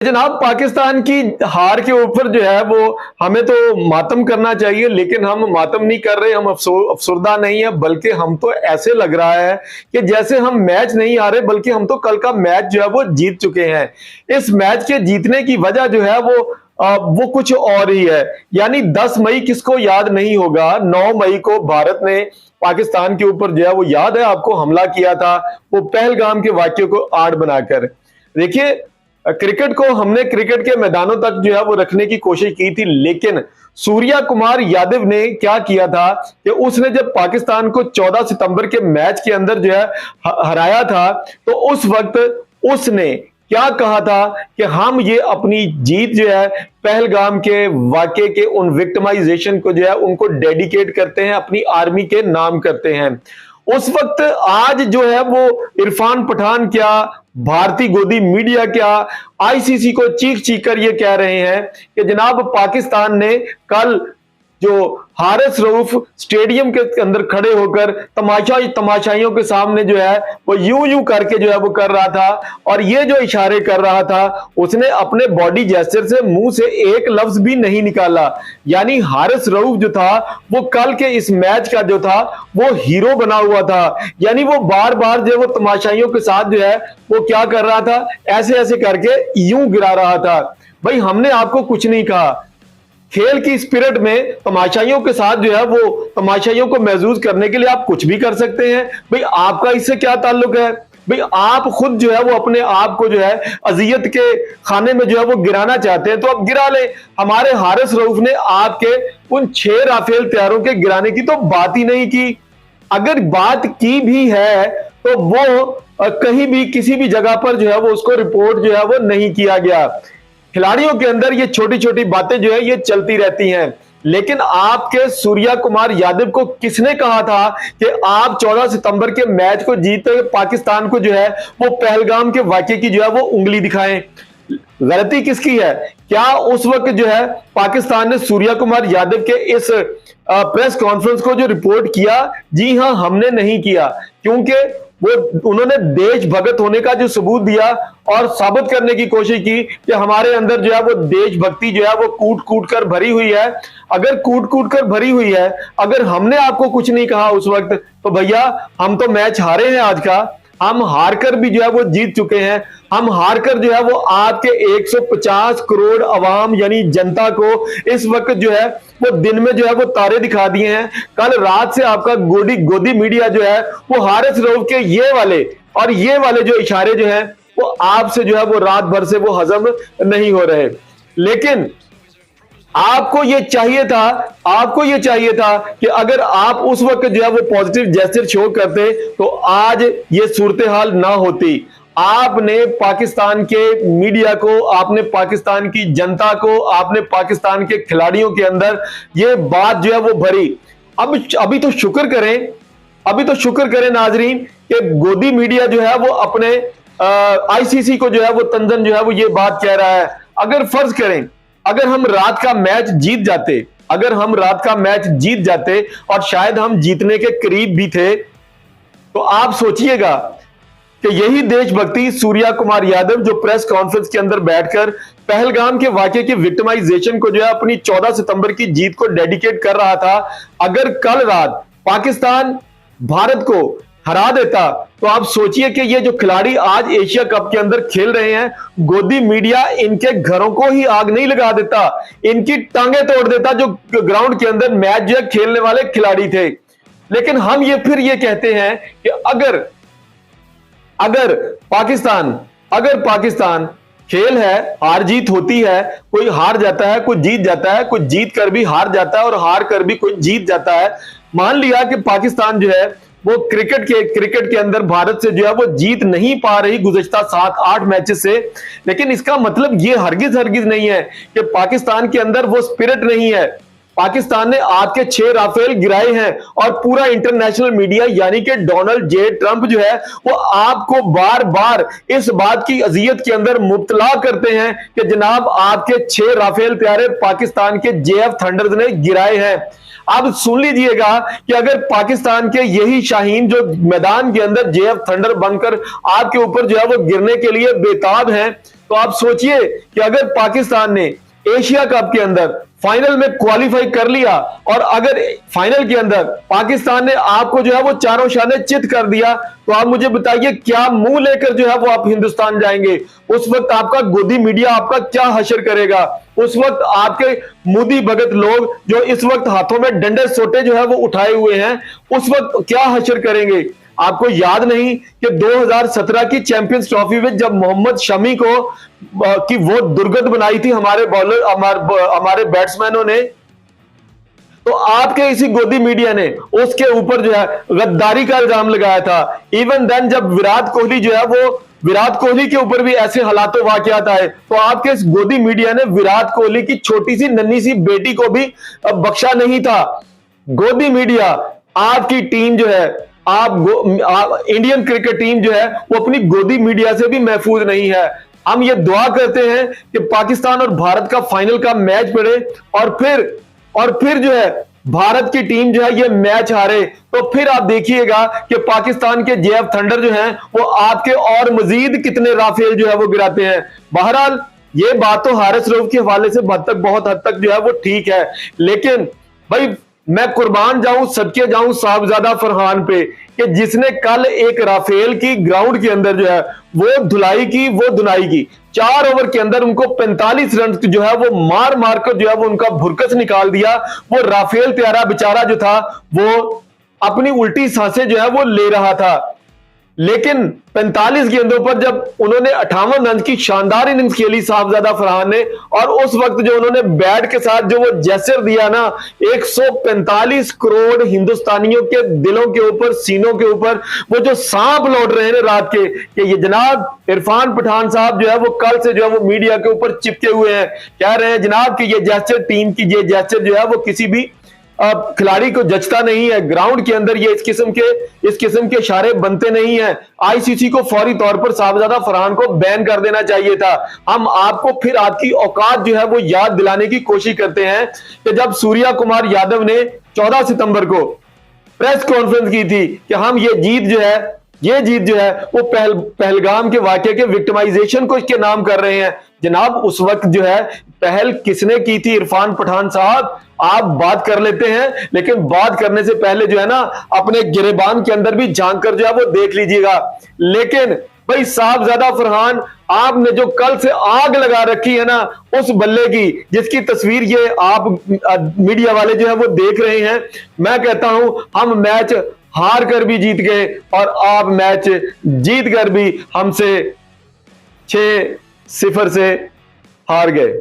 जनाब, पाकिस्तान की हार के ऊपर जो है वो हमें तो मातम करना चाहिए, लेकिन हम मातम नहीं कर रहे, हम अफसुर्दा नहीं है, बल्कि हम तो ऐसे लग रहा है कि जैसे हम मैच नहीं हारे, बल्कि हम तो कल का मैच जो है वो जीत चुके हैं। इस मैच के जीतने की वजह जो है वो कुछ और ही है। यानी 10 मई किसको याद नहीं होगा, 9 मई को भारत ने पाकिस्तान के ऊपर जो है वो याद है आपको हमला किया था, वो पहलगाम के वाक्य को आड़ बनाकर। देखिए, क्रिकेट को हमने क्रिकेट के मैदानों तक जो है वो रखने की कोशिश की थी, लेकिन सूर्या कुमार यादव ने क्या किया था कि उसने जब पाकिस्तान को 14 सितंबर के मैच के अंदर जो है हराया था, तो उस वक्त उसने क्या कहा था कि हम ये अपनी जीत जो है पहलगाम के वाकये के उन विक्टिमाइजेशन को जो है उनको डेडिकेट करते हैं, अपनी आर्मी के नाम करते हैं। उस वक्त आज जो है वो इरफान पठान क्या, भारतीय गोदी मीडिया क्या, आईसीसी को चीख चीख कर ये कह रहे हैं कि जनाब पाकिस्तान ने कल जो हारिस रऊफ स्टेडियम के अंदर खड़े होकर तमाशाइयों के सामने जो है वो यूं यूं करके जो है वो कर रहा था, और ये जो इशारे कर रहा था उसने अपने बॉडी जेस्चर से मुंह से एक लफ्ज भी नहीं निकाला। यानी हारिस रऊफ जो था वो कल के इस मैच का जो था वो हीरो बना हुआ था। यानी वो बार बार जो वो तमाशाइयों के साथ जो है वो क्या कर रहा था, ऐसे ऐसे करके यूं गिरा रहा था। भाई, हमने आपको कुछ नहीं कहा, खेल की स्पिरिट में तमाशाइयों के साथ जो है वो तमाशाइयों को महसूस करने के लिए आप कुछ भी कर सकते हैं। भाई, आपका इससे क्या ताल्लुक है? भाई, आप खुद जो है वो अपने आप को जो है अजियत के खाने में जो है वो गिराना चाहते हैं तो आप गिरा ले। हमारे हारिस रऊफ ने आपके उन 6 राफेल तैयारों के गिराने की तो बात ही नहीं की। अगर बात की भी है तो वो कहीं भी किसी भी जगह पर जो है वो उसको रिपोर्ट जो है वो नहीं किया गया। खिलाड़ियों के अंदर ये छोटी छोटी बातें जो है ये चलती रहती हैं, लेकिन आपके सूर्या कुमार यादव को किसने कहा था कि आप 14 सितंबर के मैच को जीते पाकिस्तान को जो है वो पहलगाम के वाकये की जो है वो उंगली दिखाएं? गलती किसकी है? क्या उस वक्त जो है पाकिस्तान ने सूर्या कुमार यादव के इस प्रेस कॉन्फ्रेंस को जो रिपोर्ट किया? जी हां, हमने नहीं किया, क्योंकि वो उन्होंने देशभक्त होने का जो सबूत दिया और साबित करने की कोशिश की कि हमारे अंदर जो है वो देशभक्ति जो है वो कूट कूट कर भरी हुई है। अगर कूट कूट कर भरी हुई है, अगर हमने आपको कुछ नहीं कहा उस वक्त, तो भैया हम तो मैच हारे हैं आज का। हम हार कर भी जो है वो जीत चुके हैं। हम हार कर जो है वो आपके 150 करोड़ अवाम यानी जनता को इस वक्त जो है वो दिन में जो है वो तारे दिखा दिए हैं। कल रात से आपका गोदी मीडिया जो है वो हारिस रऊफ के ये वाले जो इशारे जो है वो आपसे जो है वो रात भर से वो हजम नहीं हो रहे। लेकिन आपको ये चाहिए था कि अगर आप उस वक्त जो है वो पॉजिटिव जेस्चर शो करते तो आज ये सूरत हाल ना होती। आपने पाकिस्तान के मीडिया को, आपने पाकिस्तान की जनता को, आपने पाकिस्तान के खिलाड़ियों के अंदर ये बात जो है वो भरी। अभी तो शुक्र करें नाजरीन कि गोदी मीडिया जो है वो अपने आईसीसी को जो है वो तंजन जो है वो ये बात कह रहा है। अगर फर्ज करें, अगर हम रात का मैच जीत जाते और शायद हम जीतने के करीब भी थे, तो आप सोचिएगा कि यही देशभक्ति सूर्या कुमार यादव जो प्रेस कॉन्फ्रेंस के अंदर बैठकर पहलगाम के वाकये की विक्टिमाइजेशन को जो है अपनी 14 सितंबर की जीत को डेडिकेट कर रहा था, अगर कल रात पाकिस्तान भारत को हरा देता, तो आप सोचिए कि ये जो खिलाड़ी आज एशिया कप के अंदर खेल रहे हैं, गोदी मीडिया इनके घरों को ही आग नहीं लगा देता, इनकी टांगे तोड़ देता जो ग्राउंड के अंदर मैच जो खेलने वाले खिलाड़ी थे। लेकिन हम फिर ये कहते हैं कि अगर पाकिस्तान खेल है, हार जीत होती है, कोई हार जाता है, कोई जीत जाता है, कोई जीत कर भी हार जाता है और हार कर भी कोई जीत जाता है। मान लिया कि पाकिस्तान जो है वो क्रिकेट के अंदर भारत से जो है वो जीत नहीं पा रही गुज़श्ता 7-8 मैचेस से, लेकिन इसका मतलब ये हरगिज नहीं है कि पाकिस्तान के अंदर वो स्पिरिट नहीं है। पाकिस्तान ने आपके 6 राफेल गिराए हैं और पूरा इंटरनेशनल मीडिया यानी कि डोनाल्ड जे ट्रंप जो है वो आपको बार बार इस बात की अजियत के अंदर मुब्तला करते हैं कि जनाब आपके 6 राफेल तैयारे पाकिस्तान के जेएफ थंडर्स ने गिराए हैं। अब सुन लीजिएगा कि अगर पाकिस्तान के यही शाहीन जो मैदान के अंदर जेएफ थंडर बनकर आपके ऊपर जो है वो गिरने के लिए बेताब हैं, तो आप सोचिए कि अगर पाकिस्तान ने एशिया कप के अंदर फाइनल में क्वालिफाई कर लिया और अगर फाइनल के अंदर पाकिस्तान ने आपको जो है वो चारों शाने चित कर दिया, तो आप मुझे बताइए क्या मुंह लेकर जो है वो आप हिंदुस्तान जाएंगे? उस वक्त आपका गोदी मीडिया आपका क्या हशर करेगा? उस वक्त आपके मोदी भगत लोग जो इस वक्त हाथों में डंडे सोटे जो है वो उठाए हुए हैं, उस वक्त क्या हशर करेंगे? आपको याद नहीं कि 2017 की चैंपियंस ट्रॉफी में जब मोहम्मद शमी को की वो दुर्गत बनाई थी हमारे बॉलर हमारे बैट्समैनों ने, तो आपके इसी गोदी मीडिया ने उसके ऊपर जो है गद्दारी का इल्जाम लगाया था। इवन देन जब विराट कोहली जो है वो विराट कोहली के ऊपर भी ऐसे हालातों वाकयात आए, तो आपके इस गोदी मीडिया ने विराट कोहली की छोटी सी नन्ही सी बेटी को भी बख्शा नहीं था। गोदी मीडिया, आपकी टीम जो है इंडियन क्रिकेट टीम जो है वो अपनी गोदी मीडिया से भी महफूज नहीं है। हम ये दुआ करते हैं कि पाकिस्तान और भारत का फाइनल का मैच पड़े और फिर जो है भारत की टीम जो है ये मैच हारे, तो फिर आप देखिएगा कि पाकिस्तान के जेएफ थंडर जो हैं वो आपके और मजीद कितने राफेल जो है वो गिराते हैं। बहरहाल ये बात तो हारिस रऊफ के हवाले से बहुत हद तक जो है वो ठीक है, लेकिन भाई मैं कुर्बान जाऊं सदके जाऊं साहबजादा फरहान पे कि जिसने कल एक राफेल की ग्राउंड के अंदर जो है वो धुलाई की वो धुनाई की। 4 ओवर के अंदर उनको 45 रन जो है वो मार मार कर जो है वो उनका भुरकस निकाल दिया। वो राफेल त्यारा बेचारा जो था वो अपनी उल्टी सांसें जो है वो ले रहा था, लेकिन 45 गेंदों पर जब उन्होंने 58 रन की शानदार इनिंग्स खेली साहबजादा फरहान ने, और उस वक्त जो उन्होंने बैट के साथ जो वो जेस्चर दिया ना 145 करोड़ हिंदुस्तानियों के दिलों के ऊपर, सीनों के ऊपर वो जो सांप लौट रहे हैं रात के, कि ये जनाब इरफान पठान साहब जो है वो कल से जो है वो मीडिया के ऊपर चिपके हुए हैं, कह रहे हैं जनाब कि ये जेस्चर टीम की ये जेस्चर जो है वो किसी भी खिलाड़ी को जचता नहीं है, ग्राउंड के अंदर ये इस किस्म के इशारे बनते नहीं है। आईसीसी को फौरी तौर पर साहबजादा फरहान को बैन कर देना चाहिए था। हम आपको फिर आपकी औकात जो है वो याद दिलाने की कोशिश करते हैं कि जब सूर्या कुमार यादव ने 14 सितंबर को प्रेस कॉन्फ्रेंस की थी कि हम ये जीत जो है वो पहलगाम के वाकये के विक्टिमाइजेशन को इसके नाम कर रहे हैं। जनाब उस वक्त जो है पहल किसने की थी? इरफान पठान साहब। आप बात कर लेते हैं, लेकिन बात करने से पहले जो है ना अपने गिरेबान के अंदर भी झांक कर जो है वो देख लीजिएगा। लेकिन भाई साहबजादा फरहान, आपने जो कल से आग लगा रखी है ना उस बल्ले की, जिसकी तस्वीर ये आप मीडिया वाले जो है वो देख रहे हैं, मैं कहता हूं हम मैच हार कर भी जीत गए और आप मैच जीत कर भी हमसे 6-0 से हार गए।